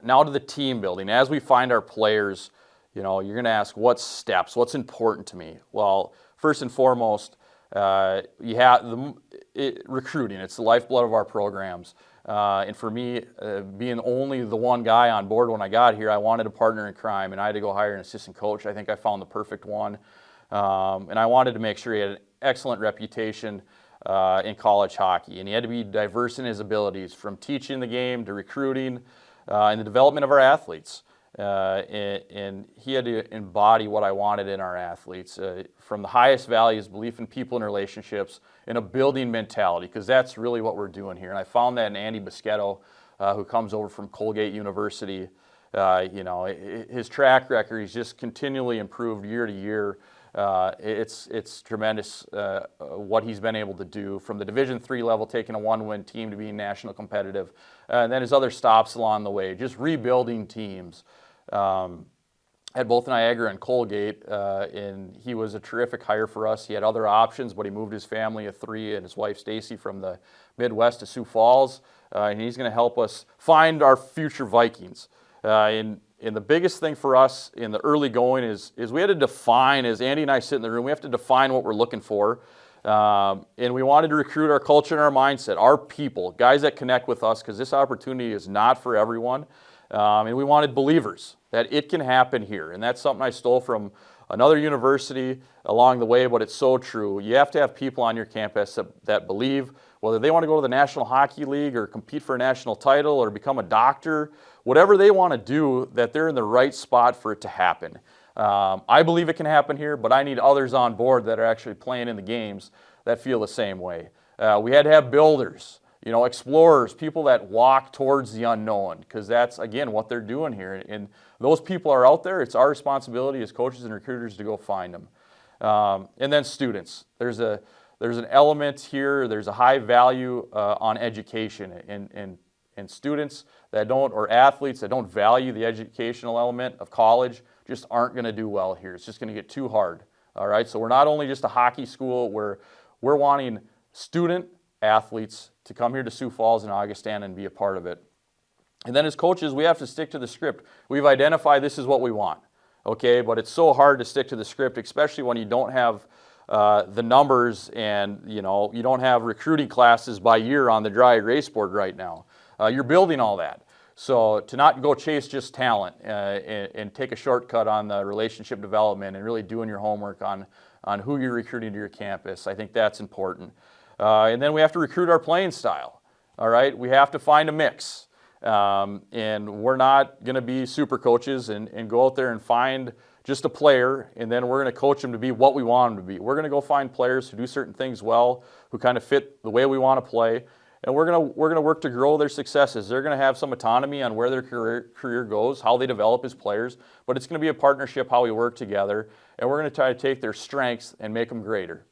now to the team building. As we find our players, you're going to ask, what steps, what's important to me? Well, first and foremost, you have recruiting. It's the lifeblood of our programs. And for me, being only the one guy on board when I got here, I wanted a partner in crime, and I had to go hire an assistant coach. I think I found the perfect one. And I wanted to make sure he had an excellent reputation in college hockey. And he had to be diverse in his abilities, from teaching the game to recruiting and the development of our athletes. And he had to embody what I wanted in our athletes, from the highest values, belief in people and relationships, and a building mentality, because that's really what we're doing here. And I found that in Andy Bischetto, who comes over from Colgate University. His track record, he's just continually improved year to year. It's tremendous what he's been able to do, from the Division III level, taking a one-win team to being national competitive, and then his other stops along the way, just rebuilding teams. At both Niagara and Colgate, and he was a terrific hire for us. He had other options, but he moved his family of three and his wife Stacy from the Midwest to Sioux Falls, and he's going to help us find our future Vikings. And the biggest thing for us in the early going is we had to define, as Andy and I sit in the room, we have to define what we're looking for. And we wanted to recruit our culture and our mindset, our people, guys that connect with us, because this opportunity is not for everyone. And we wanted believers, that it can happen here. And that's something I stole from another university along the way, but it's so true. You have to have people on your campus that believe, whether they want to go to the National Hockey League or compete for a national title or become a doctor, whatever they want to do, that they're in the right spot for it to happen. I believe it can happen here, but I need others on board that are actually playing in the games that feel the same way. We had to have builders, explorers, people that walk towards the unknown, because that's, again, what they're doing here. And those people are out there. It's our responsibility as coaches and recruiters to go find them. And then students. There's an element here. There's a high value on education, and students that don't, or athletes that don't value the educational element of college, just aren't going to do well here. It's just going to get too hard. All right. So we're not only just a hockey school. We're wanting student athletes to come here to Sioux Falls and Augustana and be a part of it. And then as coaches, we have to stick to the script. We've identified this is what we want, okay? But it's so hard to stick to the script, especially when you don't have the numbers, and you don't have recruiting classes by year on the dry erase board right now. You're building all that. So to not go chase just talent and take a shortcut on the relationship development and really doing your homework on who you're recruiting to your campus, I think that's important. And then we have to recruit our playing style, all right? We have to find a mix. And we're not going to be super coaches and go out there and find just a player, and then we're going to coach them to be what we want them to be. We're going to go find players who do certain things well, who kind of fit the way we want to play, and we're going to work to grow their successes. They're going to have some autonomy on where their career goes, how they develop as players, but it's going to be a partnership, how we work together, and we're going to try to take their strengths and make them greater.